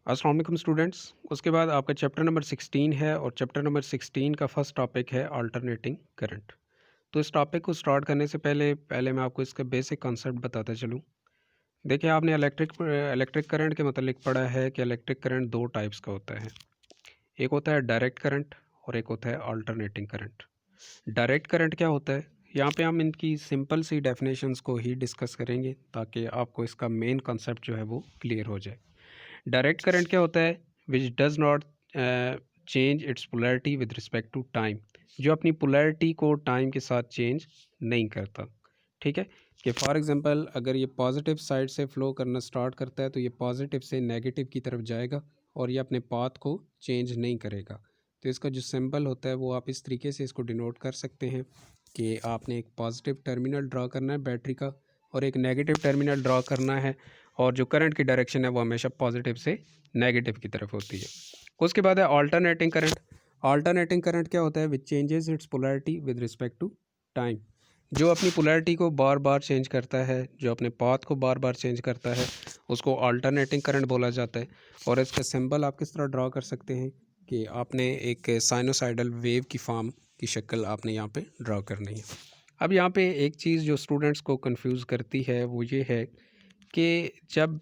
अस्सलाम वालेकुम स्टूडेंट्स। उसके बाद आपका चैप्टर नंबर 16 है और चैप्टर नंबर 16 का फर्स्ट टॉपिक है अल्टरनेटिंग करंट। तो इस टॉपिक को स्टार्ट करने से पहले मैं आपको इसका बेसिक कॉन्सेप्ट बताता चलूँ। देखिए, आपने इलेक्ट्रिक करंट के मतलब पढ़ा है कि इलेक्ट्रिक करंट दो टाइप्स का होता है। एक होता है डायरेक्ट करंट और एक होता है अल्टरनेटिंग करंट। डायरेक्ट करंट क्या होता है, यहाँ पे हम इनकी सिंपल सी डेफिनेशंस को ही डिस्कस करेंगे ताकि आपको इसका मेन कॉन्सेप्ट जो है वो क्लियर हो जाए। डायरेक्ट करंट क्या होता है, which does not change its polarity with respect to time, जो अपनी पोलैरिटी को टाइम के साथ चेंज नहीं करता। ठीक है, कि फॉर एग्जांपल अगर ये पॉजिटिव साइड से फ़्लो करना स्टार्ट करता है तो ये पॉजिटिव से नेगेटिव की तरफ जाएगा और ये अपने पाथ को चेंज नहीं करेगा। तो इसका जो सिंबल होता है वो आप इस तरीके से इसको डिनोट कर सकते हैं कि आपने एक पॉजिटिव टर्मिनल ड्रा करना है बैटरी का और एक नेगेटिव टर्मिनल ड्रा करना है, और जो करंट की डायरेक्शन है वो हमेशा पॉजिटिव से नेगेटिव की तरफ होती है। उसके बाद है अल्टरनेटिंग करंट। अल्टरनेटिंग करंट क्या होता है, which changes its polarity with respect to time, जो अपनी पोलैरिटी को बार बार चेंज करता है, जो अपने पाथ को बार बार चेंज करता है, उसको अल्टरनेटिंग करंट बोला जाता है। और इसका सिंबल आप किस तरह ड्रा कर सकते हैं कि आपने एक साइनोसाइडल वेव की फॉर्म की शक्ल आपने यहाँ पे ड्रा करनी है। अब यहाँ पे एक चीज़ जो स्टूडेंट्स को कंफ्यूज करती है वो ये है कि जब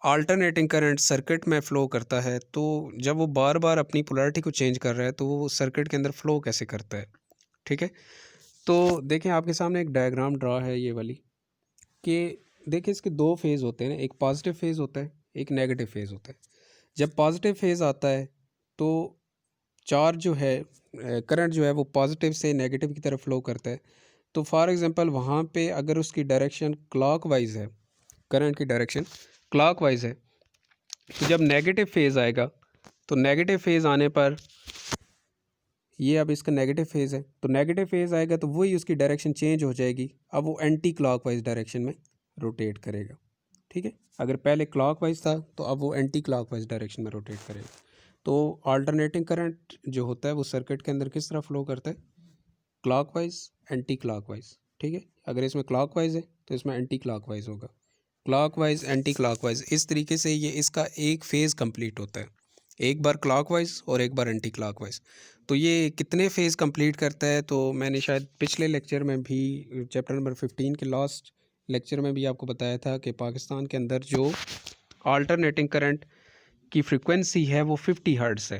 अल्टरनेटिंग करंट सर्किट में फ़्लो करता है तो जब वो बार बार अपनी पोलैरिटी को चेंज कर रहा है तो वो सर्किट के अंदर फ़्लो कैसे करता है। ठीक है, तो देखें आपके सामने एक डायग्राम ड्रा है ये वाली, कि देखिए इसके दो फेज़ होते हैं ना, एक पॉजिटिव फेज़ होता है, एक नेगेटिव फेज़ होता है। जब पॉजिटिव फेज़ आता है तो चार्ज जो है, करंट जो है वो पॉजिटिव से नेगेटिव की तरफ फ़्लो करता है। तो फॉर एग्ज़ाम्पल वहाँ पे अगर उसकी डायरेक्शन क्लॉकवाइज़ है, करंट की डायरेक्शन क्लॉकवाइज़ है, तो जब नेगेटिव फेज़ आएगा तो नेगेटिव फेज़ आने पर ये अब इसका नेगेटिव फेज़ है, तो नेगेटिव फेज़ आएगा तो वही उसकी डायरेक्शन चेंज हो जाएगी। अब वो एंटी क्लॉकवाइज डायरेक्शन में रोटेट करेगा। ठीक है, अगर पहले क्लॉकवाइज था तो अब वो एंटी क्लॉकवाइज डायरेक्शन में रोटेट करेगा। तो अल्टरनेटिंग करंट जो होता है वो सर्किट के अंदर किस तरह फ्लो करता है, क्लॉकवाइज एंटी क्लॉकवाइज। ठीक है, अगर इसमें क्लॉकवाइज है तो इसमें एंटी क्लॉकवाइज होगा, क्लॉकवाइज एंटी क्लॉकवाइज, इस तरीके से ये इसका एक फेज़ कंप्लीट होता है, एक बार क्लॉकवाइज और एक बार एंटी क्लॉकवाइज। तो ये कितने फेज़ कंप्लीट करता है, तो मैंने शायद पिछले लेक्चर में भी चैप्टर नंबर 15 के लास्ट लेक्चर में भी आपको बताया था कि पाकिस्तान के अंदर जो अल्टरनेटिंग करंट की फ्रिक्वेंसी है वो 50 हर्ट्ज़ है,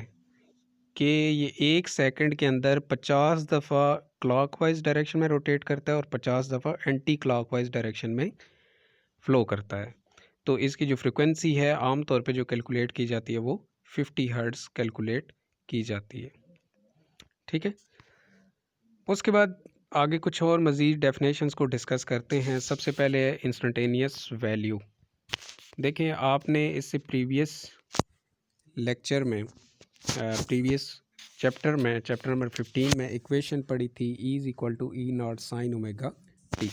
कि ये एक सेकंड के अंदर 50 दफ़ा क्लॉकवाइज डायरेक्शन में रोटेट करता है और 50 दफ़ा एंटी क्लॉकवाइज डायरेक्शन में फ़्लो करता है। तो इसकी जो फ्रिक्वेंसी है आम तौर पे जो कैलकुलेट की जाती है वो 50 हर्ट्ज़ कैलकुलेट की जाती है। ठीक है, उसके बाद आगे कुछ और मज़ीद डेफिनेशंस को डिस्कस करते हैं। सबसे पहले है इंस्टेंटेनियस वैल्यू। देखें, आपने इससे प्रीवियस लेक्चर में प्रीवियस चैप्टर में चैप्टर नंबर 15 में इक्वेशन पढ़ी थी, E is equal to E not sine omega T,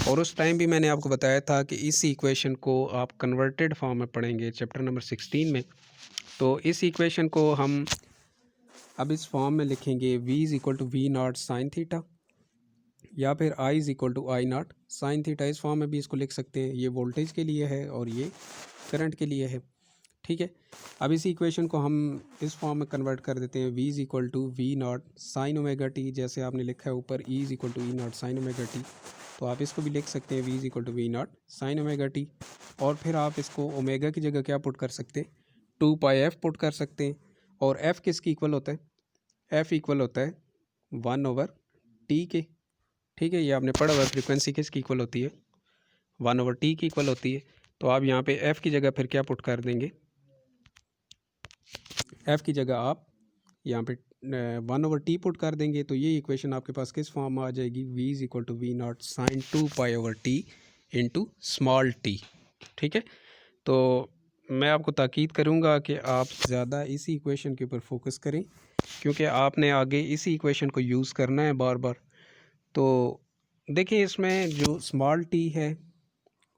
और उस टाइम भी मैंने आपको बताया था कि इस इक्वेशन को आप कन्वर्टेड फॉर्म में पढ़ेंगे चैप्टर नंबर 16 में। तो इस इक्वेशन को हम अब इस फॉर्म में लिखेंगे, V is equal to V not sine theta, या फिर I is equal to I not sine theta. इस फॉर्म में भी इसको लिख सकते हैं। ये वोल्टेज के लिए है और ये करंट के लिए है। ठीक है, अब इसी इक्वेशन को हम इस फॉर्म में कन्वर्ट कर देते हैं, V is equal to V not sine omega T, जैसे आपने लिखा है ऊपर E is equal to E not sine omega T, तो आप इसको भी लिख सकते हैं V is equal to V not sine omega T. और फिर आप इसको ओमेगा की जगह क्या पुट कर सकते हैं, 2 पाई एफ पुट कर सकते हैं। और एफ़ किसकी इक्वल होता है, एफ़ इक्वल होता है 1/t के। ठीक है, ये आपने पढ़ा हुआ, फ्रीक्वेंसी किसकी इक्वल होती है, 1/t की इक्वल होती है। तो आप यहाँ पे एफ़ की जगह फिर क्या पुट कर देंगे, एफ़ की जगह आप यहाँ पे 1/t पुट कर देंगे। तो ये इक्वेशन आपके पास किस फॉर्म में आ जाएगी, V is equal to V not sine 2 पाई/t इंटू स्मॉल टी। ठीक है, तो मैं आपको ताकीद करूँगा कि आप ज़्यादा इसी इक्वेशन के ऊपर फोकस करें, क्योंकि आपने आगे इसी इक्वेशन को यूज़ करना है बार बार। तो देखिए, इसमें जो स्मॉल टी है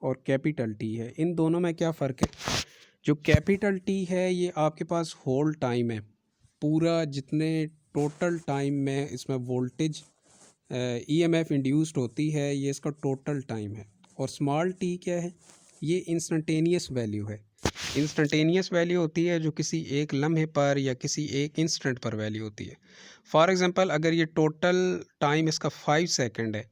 और कैपिटल टी है, इन दोनों में क्या फ़र्क है। जो कैपिटल टी है ये आपके पास होल टाइम है, पूरा जितने टोटल टाइम में इसमें वोल्टेज ईएमएफ इंड्यूस्ड होती है, ये इसका टोटल टाइम है। और स्मॉल टी क्या है, ये इंस्टेंटेनियस वैल्यू है, इंस्टेंटेनियस वैल्यू होती है जो किसी एक लम्हे पर या किसी एक इंस्टेंट पर वैल्यू होती है। फॉर एग्ज़ाम्पल अगर ये टोटल टाइम इसका 5 सेकंड है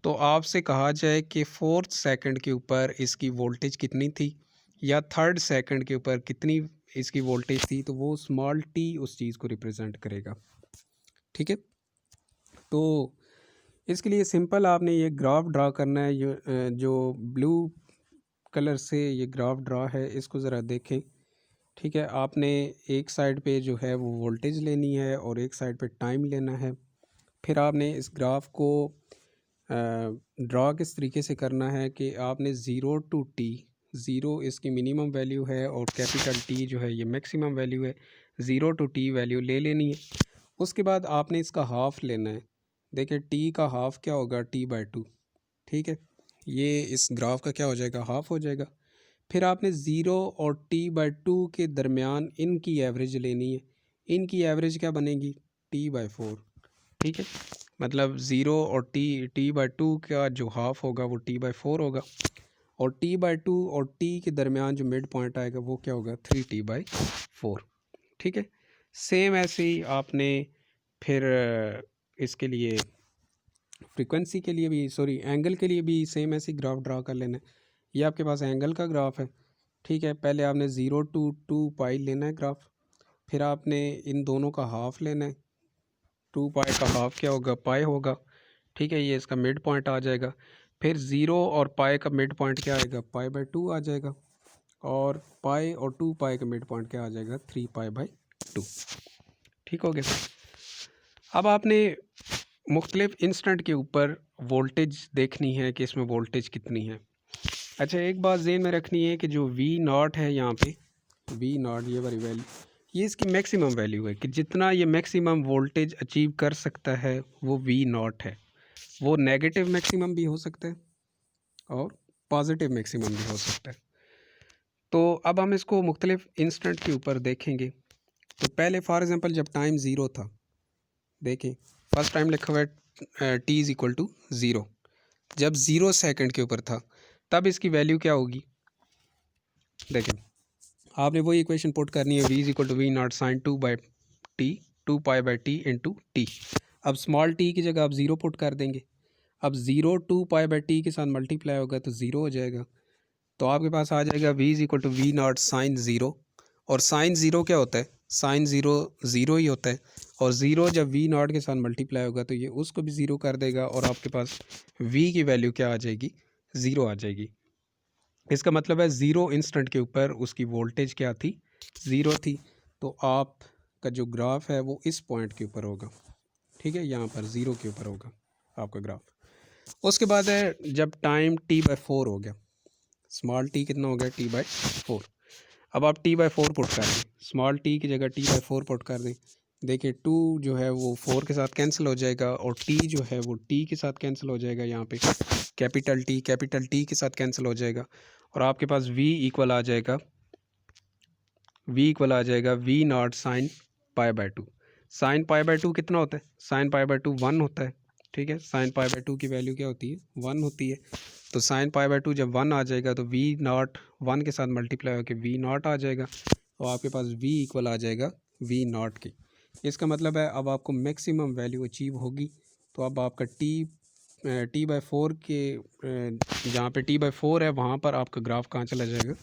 तो आपसे कहा जाए कि 4th सेकंड के ऊपर इसकी वोल्टेज कितनी थी या 3rd सेकंड के ऊपर कितनी इसकी वोल्टेज थी, तो वो स्मॉल टी उस चीज़ को रिप्रेजेंट करेगा। ठीक है, तो इसके लिए सिंपल आपने ये ग्राफ ड्रा करना है। जो ब्लू कलर से ये ग्राफ ड्रा है इसको ज़रा देखें। ठीक है, आपने एक साइड पे जो है वो वोल्टेज लेनी है और एक साइड पे टाइम लेना है। फिर आपने इस ग्राफ को ड्रा किस तरीके से करना है कि आपने 0 टू टी, 0 इसकी मिनिमम वैल्यू है और कैपिटल टी जो है ये मैक्सिमम वैल्यू है, 0 टू टी वैल्यू ले लेनी है। उसके बाद आपने इसका हाफ़ लेना है। देखिए टी का हाफ़ क्या होगा, t/2। ठीक है, ये इस ग्राफ का क्या हो जाएगा, हाफ़ हो जाएगा। फिर आपने 0 और t/2 के दरमियान इनकी एवरेज लेनी है। इनकी एवरेज क्या बनेगी, t/4। ठीक है, मतलब 0 और t/2 का जो हाफ़ होगा वो t/4 होगा और t/2 और t के दरमियान जो मिड पॉइंट आएगा वो क्या होगा, 3t/4। ठीक है, सेम ऐसे ही आपने फिर इसके लिए फ्रीक्वेंसी के लिए भी, सॉरी एंगल के लिए भी सेम ऐसी ग्राफ ड्रा कर लेना है। ये आपके पास एंगल का ग्राफ है। ठीक है, पहले आपने 0 टू 2 पाई लेना है ग्राफ, फिर आपने इन दोनों का हाफ़ लेना है। 2 पाई का हाफ़ क्या होगा, पाई होगा। ठीक है, ये इसका मिड पॉइंट आ जाएगा। फिर 0 और पाई का मिड पॉइंट क्या आएगा, पाई/2 आ जाएगा और पाई और 2 पाई का मिड पॉइंट क्या आ जाएगा, 3 पाई/2। ठीक हो गया। अब आपने मुख्तलिफ इंस्टेंट के ऊपर वोल्टेज देखनी है कि इसमें वोल्टेज कितनी है। अच्छा, एक बात ज़हन में रखनी है कि जो V0 है यहाँ पे, V0 ये वाली वैल्यू, ये इसकी मैक्सिमम वैल्यू है कि जितना ये मैक्सिमम वोल्टेज अचीव कर सकता है वो V0 है। वो नेगेटिव मैक्सिमम भी हो सकता है और पॉजिटिव मैक्सिमम भी हो सकता है। तो अब हम इसको मुख्तलिफ इंस्टेंट के ऊपर देखेंगे। तो पहले फॉर एग्ज़ाम्पल जब टाइम 0 था, देखें फर्स्ट टाइम लिखा हुआ है t=0। जब 0 सेकंड के ऊपर था तब इसकी वैल्यू क्या होगी, देखें आपने वही इक्वेशन पुट करनी है, v=v0 sin 2/t 2π/t into T. अब स्मॉल टी की जगह आप 0 पुट कर देंगे। अब 0 2π/t के साथ मल्टीप्लाई होगा तो 0 हो जाएगा। तो आपके पास आ जाएगा v=v0 sin 0। और साइन 0 क्या होता है, साइन 0 ज़ीरो ही होता है और ज़ीरो जब v0 के साथ मल्टीप्लाई होगा तो ये उसको भी ज़ीरो कर देगा और आपके पास v की वैल्यू क्या आ जाएगी, ज़ीरो आ जाएगी। इसका मतलब है 0 इंस्टेंट के ऊपर उसकी वोल्टेज क्या थी, 0 थी। तो आपका जो ग्राफ है वो इस पॉइंट के ऊपर होगा। ठीक है, यहाँ पर 0 के ऊपर होगा आपका ग्राफ। उसके बाद है जब टाइम t/4 हो गया, स्मॉल टी कितना हो गया, t/4। अब आप t/4 पुट कर दें, स्मॉल टी की जगह t/4 पुट कर दें। देखिए 2 जो है वो 4 के साथ कैंसिल हो जाएगा और t जो है वो t के साथ कैंसिल हो जाएगा। यहाँ पे कैपिटल T के साथ कैंसिल हो जाएगा और आपके पास v इक्वल आ जाएगा, v0 साइन π/2। साइन π/2 कितना होता है, साइन π/2 1 होता है। ठीक है, साइन π/2 की वैल्यू क्या होती है, 1 होती है। तो साइन π/2 जब 1 आ जाएगा तो v0 1 के साथ मल्टीप्लाई होकर v0 आ जाएगा और आपके पास v इक्वल आ जाएगा v0 की। इसका मतलब है अब आपको मैक्सिमम वैल्यू अचीव होगी। तो अब आपका t/4 के जहाँ पे t/4 है वहाँ पर आपका ग्राफ कहाँ चला जाएगा,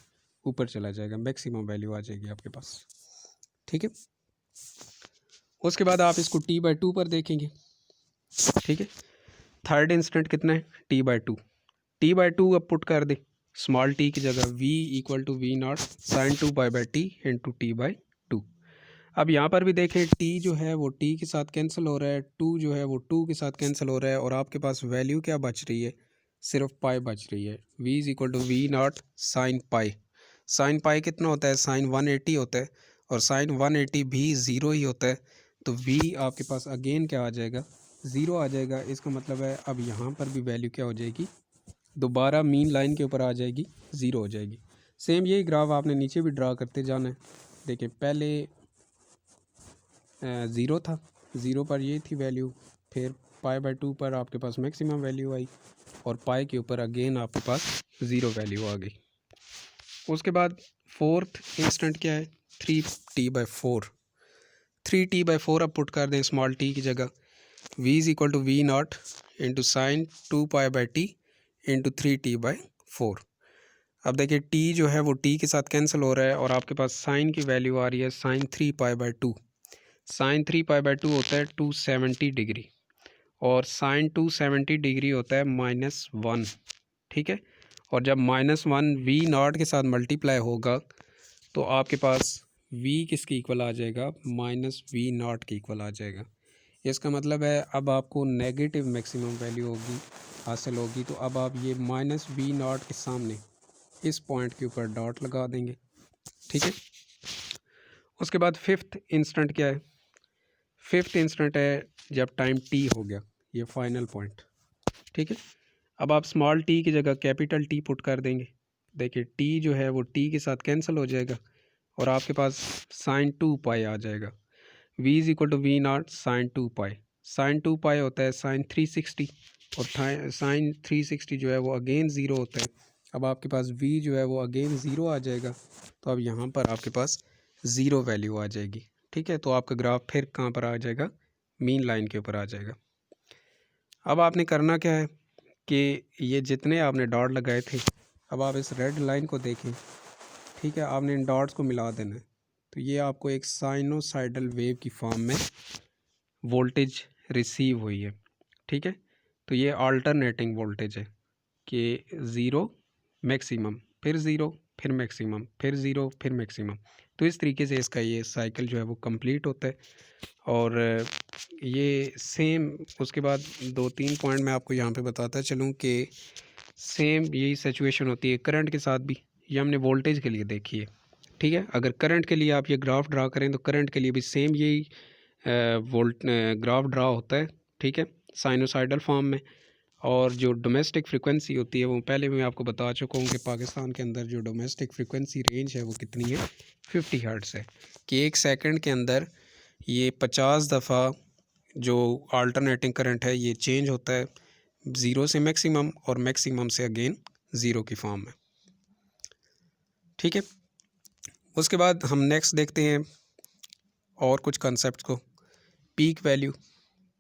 ऊपर चला जाएगा, मैक्सिमम वैल्यू आ जाएगी आपके पास। ठीक है, उसके बाद आप इसको t/2 पर देखेंगे। ठीक है, थर्ड इंस्टेंट कितना है, t/2 अब पुट कर दे, स्मॉल टी की जगह v=v0 sin 2π/t into t/2। अब यहाँ पर भी देखें t जो है वो t के साथ कैंसिल हो रहा है, 2 जो है वो 2 के साथ कैंसिल हो रहा है और आपके पास वैल्यू क्या बच रही है, सिर्फ पाई बच रही है। v=v0 sin पाई, साइन पाई कितना होता है, साइन 180 होता है और साइन 180 भी ज़ीरो ही होता है। तो v आपके पास अगेन क्या आ जाएगा, ज़ीरो आ जाएगा। इसका मतलब है अब यहाँ पर भी वैल्यू क्या हो जाएगी, दोबारा मीन लाइन के ऊपर आ जाएगी, ज़ीरो हो जाएगी। सेम यही ग्राफ आपने नीचे भी ड्रा करते जाना है। देखिए पहले 0 था, 0 पर ये थी वैल्यू, फिर π/2 पर आपके पास मैक्सिमम वैल्यू आई और पाई के ऊपर अगेन आपके पास ज़ीरो वैल्यू आ गई। उसके बाद फोर्थ इंस्टेंट क्या है, 3t/4। 3t/4 अब पुट कर दें स्मॉल टी की जगह। v is equal to V not into sine 2π/t into 3t/4। अब देखिए t जो है वो t के साथ कैंसिल हो रहा है और आपके पास साइन की वैल्यू आ रही है साइन 3π/2। साइन 3π/2 होता है 270 डिग्री और साइन 270 डिग्री होता है -1, ठीक है। और जब -1 वी नॉट के साथ मल्टीप्लाई होगा तो आपके पास v किसके इक्वल आ जाएगा, -v नॉट के इक्वल आ जाएगा। इसका मतलब है अब आपको नेगेटिव मैक्सिमम वैल्यू होगी हासिल होगी, तो अब आप ये -v नॉट के सामने इस पॉइंट के ऊपर डॉट लगा देंगे, ठीक है। उसके बाद फिफ्थ इंस्टेंट क्या है, फिफ्थ इंस्टेंट है जब टाइम t हो गया, ये फाइनल पॉइंट, ठीक है। अब आप स्मॉल t की जगह कैपिटल T पुट कर देंगे। देखिए t जो है वो t के साथ कैंसिल हो जाएगा और आपके पास साइन 2π आ जाएगा। v is equal to V not sine 2π। Sine 2π होता है साइन 360 और साइन 360 जो है वो अगेन ज़ीरो होता है। अब आपके पास v जो है वो अगेन ज़ीरो आ जाएगा, तो अब यहाँ पर आपके पास ज़ीरो वैल्यू आ जाएगी, ठीक है। तो आपका ग्राफ फिर कहाँ पर आ जाएगा, मीन लाइन के ऊपर आ जाएगा। अब आपने करना क्या है कि ये जितने आपने डॉट लगाए थे, अब आप इस रेड लाइन को देखें, ठीक है। आपने इन डॉट्स को मिला देना है, तो ये आपको एक साइनोसाइडल वेव की फॉर्म में वोल्टेज रिसीव हुई है, ठीक है। तो ये अल्टरनेटिंग वोल्टेज है कि ज़ीरो मैक्सिमम फिर ज़ीरो फिर मैक्सिमम फिर ज़ीरो फिर मैक्सिमम। तो इस तरीके से इसका ये साइकिल जो है वो कंप्लीट होता है। और ये सेम उसके बाद 2-3 पॉइंट मैं आपको यहाँ पे बताता चलूँ कि सेम यही सिचुएशन होती है करंट के साथ भी। ये हमने वोल्टेज के लिए देखी है, ठीक है। अगर करंट के लिए आप ये ग्राफ ड्रा करें तो करंट के लिए भी सेम यही ग्राफ ड्रा होता है, ठीक है, साइनोसाइडल फॉर्म में। और जो डोमेस्टिक फ्रिक्वेंसी होती है वो पहले भी मैं आपको बता चुका हूँ कि पाकिस्तान के अंदर जो डोमेस्टिक फ्रिक्वेंसी रेंज है वो कितनी है, 50 हर्ट्ज़ है। कि एक सेकंड के अंदर ये 50 दफ़ा जो अल्टरनेटिंग करंट है ये चेंज होता है, ज़ीरो से मैक्सिमम और मैक्सिमम से अगेन ज़ीरो की फॉर्म में, ठीक है। उसके बाद हम नेक्स्ट देखते हैं और कुछ कॉन्सेप्ट को। पीक वैल्यू,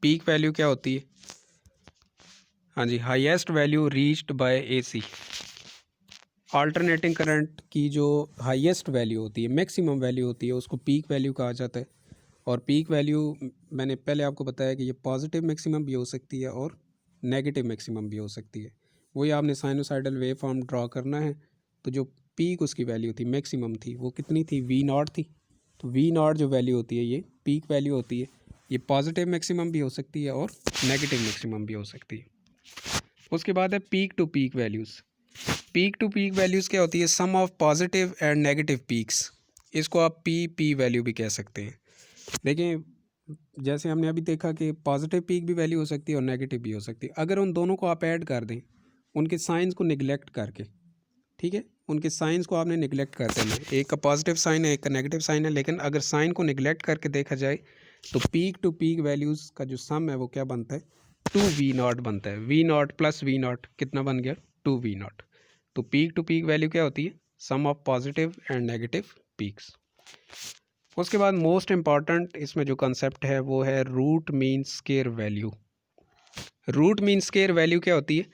पीक वैल्यू क्या होती है, हाँ जी, highest value reached by AC. Alternating current की जो हाईएस्ट वैल्यू होती है, मैक्सिमम वैल्यू होती है, उसको पीक वैल्यू कहा जाता है। और पीक वैल्यू मैंने पहले आपको बताया कि ये पॉजिटिव मैक्सिमम भी हो सकती है और नेगेटिव मैक्सिमम भी हो सकती है। वही आपने साइनोसाइडल वेव फॉर्म ड्रा करना है, तो जो पीक उसकी वैल्यू थी, मैक्सिमम थी, वो कितनी थी, वी नॉट थी। तो वी नॉट जो वैल्यू होती है ये पीक वैल्यू होती है। ये पॉजिटिव मैक्सिमम भी हो सकती है और नेगेटिव मैक्सिमम भी हो सकती है। उसके बाद है peak to peak values. Peak to peak values क्या होती है, sum of positive and negative peaks. इसको आप पी वैल्यू भी कह सकते हैं। देखिए जैसे हमने अभी देखा कि पॉजिटिव पीक भी वैल्यू हो सकती है और नेगेटिव भी हो सकती है। अगर उन दोनों को आप ऐड कर दें, उनके साइंस को निगलेक्ट करके, ठीक है, उनके साइंस को आपने निगलेक्ट कर देना है। एक का पॉजिटिव साइन है, एक का नेगेटिव साइन है, लेकिन अगर साइन को निगलेक्ट करके देखा जाए तो पीक टू पीक वैल्यूज़ का जो सम है वो क्या बनता है, 2v0 बनता है। v0 प्लस v0 कितना बन गया, 2v0। तो पीक टू पीक वैल्यू क्या होती है, sum of positive and negative peaks. उसके बाद मोस्ट इम्पॉर्टेंट इसमें जो कंसेप्ट है वो है root mean square value. Root mean square value क्या होती है,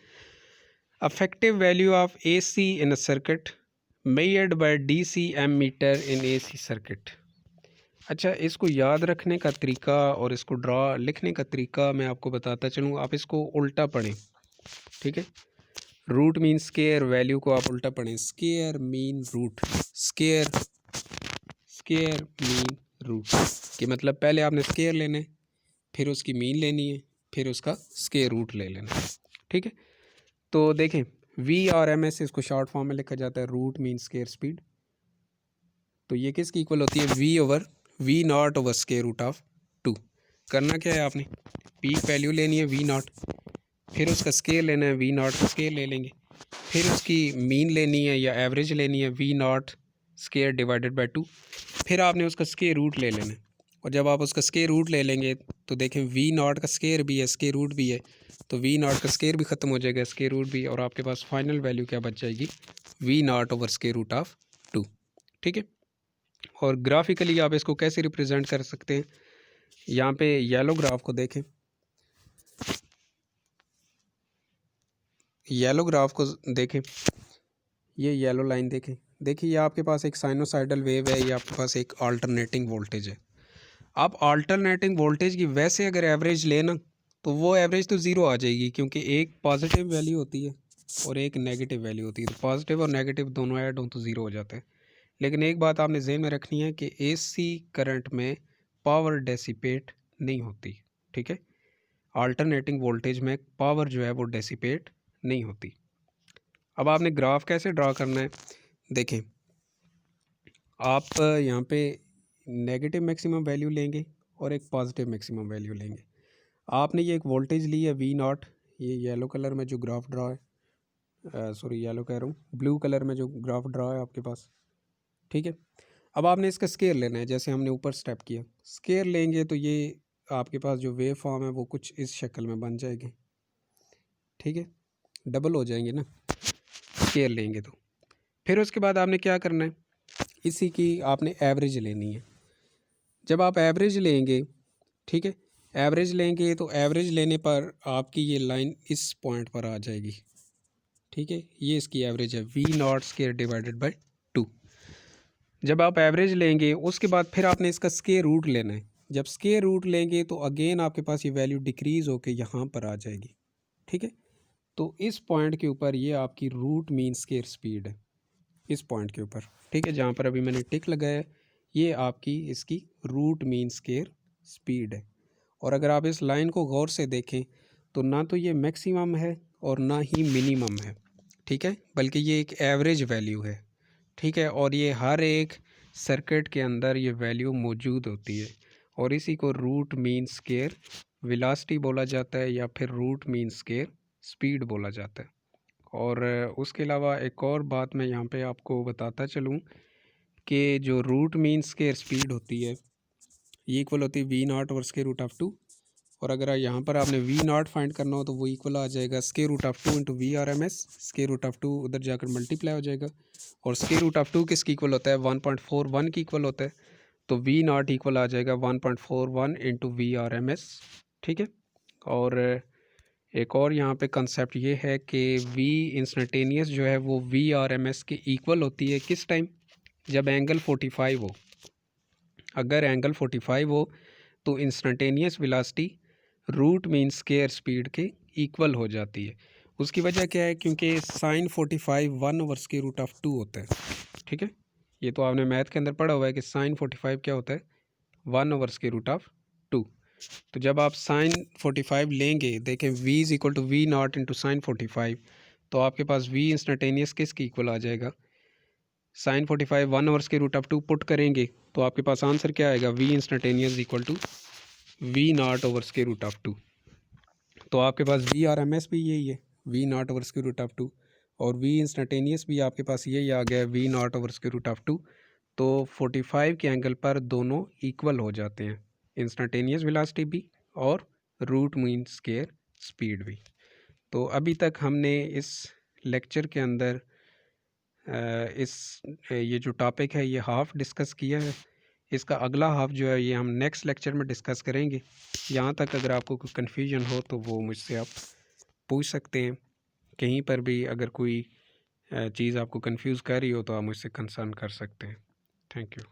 effective value of AC in a circuit measured by DC ammeter in AC circuit. अच्छा, इसको याद रखने का तरीका और इसको ड्रा लिखने का तरीका मैं आपको बताता चलूँ। आप इसको उल्टा पढ़ें, ठीक है। रूट मीन स्क्वायर वैल्यू को आप उल्टा पढ़ें, square mean root, square square mean root कि मतलब पहले आपने स्क्वायर लेना है, फिर उसकी मीन लेनी है, फिर उसका स्क्वायर रूट ले लेना है, ठीक है। तो देखें VRMS इसको शॉर्ट फॉर्म में लिखा जाता है रूट मीन स्क्वायर स्पीड। तो ये किसकी इक्वल होती है, V/V0 over square root of 2। करना क्या है आपने, पीक वैल्यू लेनी है V0, फिर उसका स्केल लेना है, V0 का स्केल ले लेंगे, फिर उसकी मीन लेनी है या एवरेज लेनी है, V0 स्क्वायर डिवाइडेड बाय 2, फिर आपने उसका स्क्वायर रूट ले लेना है। और जब आप उसका स्क्वायर रूट ले लेंगे तो देखें V0 का स्क्वायर भी है, स्क्वायर रूट भी है, तो V0 का स्क्वायर भी ख़त्म हो जाएगा, स्क्वायर रूट भी, और आपके पास फाइनल वैल्यू क्या बच जाएगी, V0 over square root of 2, ठीक है। और ग्राफिकली आप इसको कैसे रिप्रेजेंट कर सकते हैं, यहाँ पे येलो ग्राफ को देखें, येलो ग्राफ को देखें, ये येलो लाइन देखें, देखिए ये आपके पास एक साइनोसाइडल वेव है, ये आपके पास एक अल्टरनेटिंग वोल्टेज है। आप अल्टरनेटिंग वोल्टेज की वैसे अगर एवरेज लेना तो वो एवरेज तो ज़ीरो आ जाएगी, क्योंकि एक पॉजिटिव वैल्यू होती है और एक नेगेटिव वैल्यू होती है, तो पॉजिटिव और नेगेटिव दोनों ऐड हो तो ज़ीरो हो जाते हैं। लेकिन एक बात आपने ज़हन में रखनी है कि एसी करंट में पावर डेसिपेट नहीं होती, ठीक है। अल्टरनेटिंग वोल्टेज में पावर जो है वो डेसिपेट नहीं होती। अब आपने ग्राफ कैसे ड्रा करना है, देखें आप यहाँ पे नेगेटिव मैक्सिमम वैल्यू लेंगे और एक पॉजिटिव मैक्सिमम वैल्यू लेंगे। आपने ये एक वोल्टेज ली है V0, ये येलो कलर में जो ग्राफ ड्रा है, सॉरी येलो कह रहा हूँ, ब्लू कलर में जो ग्राफ ड्रा है आपके पास, ठीक है। अब आपने इसका स्केयर लेना है, जैसे हमने ऊपर स्टेप किया, स्केयर लेंगे तो ये आपके पास जो वेव फॉर्म है वो कुछ इस शक्ल में बन जाएगी, ठीक है, डबल हो जाएंगे ना स्केयर लेंगे तो। फिर उसके बाद आपने क्या करना है, इसी की आपने एवरेज लेनी है। जब आप एवरेज लेंगे, ठीक है, एवरेज लेंगे तो एवरेज लेने पर आपकी ये लाइन इस पॉइंट पर आ जाएगी, ठीक है, ये इसकी एवरेज है V0 स्केयर डिवाइडेड बाय 2। जब आप एवरेज लेंगे उसके बाद फिर आपने इसका स्केयर रूट लेना है। जब स्केयर रूट लेंगे तो अगेन आपके पास ये वैल्यू डिक्रीज़ होकर यहाँ पर आ जाएगी, ठीक है। तो इस पॉइंट के ऊपर ये आपकी रूट मीन स्केयर स्पीड है, इस पॉइंट के ऊपर, ठीक है, जहाँ पर अभी मैंने टिक लगाया है, ये आपकी इसकी रूट मीन स्केयर स्पीड है। और अगर आप इस लाइन को गौर से देखें तो ना तो ये मैक्सिमम है और ना ही मिनिमम है, ठीक है, बल्कि ये एक एवरेज वैल्यू है, ठीक है। और ये हर एक सर्किट के अंदर ये वैल्यू मौजूद होती है और इसी को रूट मीन स्केयर वेलोसिटी बोला जाता है या फिर रूट मीन स्केयर स्पीड बोला जाता है। और उसके अलावा एक और बात मैं यहाँ पे आपको बताता चलूँ कि जो रूट मीन स्केयर स्पीड होती है ये इक्वल होती है V0 over square root of 2। और अगर यहाँ पर आपने V0 फाइंड करना हो तो वो इक्वल आ जाएगा square root of 2 into VRMS, square root of 2 उधर जाकर मल्टीप्लाई हो जाएगा और स्केयर रूट ऑफ 2 किसकी इक्वल होता है, 1.41 की इक्वल होता है, तो V0 इक्वल आ जाएगा 1.41 इंटू VRMS, ठीक है। और एक और यहाँ पे कंसेप्ट ये है कि V इंस्टेंटेनियस जो है वो VRMS के इक्वल होती है किस टाइम, जब एंगल 45 हो। अगर एंगल 45 हो तो instantaneous velocity root mean square speed के इक्वल हो जाती है। उसकी वजह क्या है, क्योंकि sine 45 1 over square root of 2 होता है, ठीक है। ये तो आपने मैथ के अंदर पढ़ा हुआ है कि साइन 45 क्या होता है, 1 ओवर स्केयर रूट ऑफ 2। तो जब आप साइन 45 लेंगे, देखें V is equal to V0 into sine 45, तो आपके पास V इंस्टेंटेनियस किसकी इक्वल आ जाएगा, sine 45 1 over square root of 2 put करेंगे तो आपके पास आंसर क्या आएगा, V instantaneous equal to V0 over square root of 2। तो आपके पास VRMS भी यही है, V0 over square root of 2, और V इंस्टेंटेनियस भी आपके पास यही आ गया V0 over square root of 2। तो 45 के एंगल पर दोनों इक्वल हो जाते हैं, इंस्टेंटेनियस वेलोसिटी भी और रूट मीन स्क्वायर स्पीड भी। तो अभी तक हमने इस लेक्चर के अंदर ये जो टॉपिक है ये हाफ़ डिस्कस किया है। इसका अगला हाफ़ जो है ये हम नेक्स्ट लेक्चर में डिस्कस करेंगे। यहाँ तक अगर आपको कोई कन्फ्यूजन हो तो वो मुझसे आप पूछ सकते हैं। कहीं पर भी अगर कोई चीज़ आपको कंफ्यूज कर रही हो तो आप मुझसे कंसर्न कर सकते हैं। Thank you.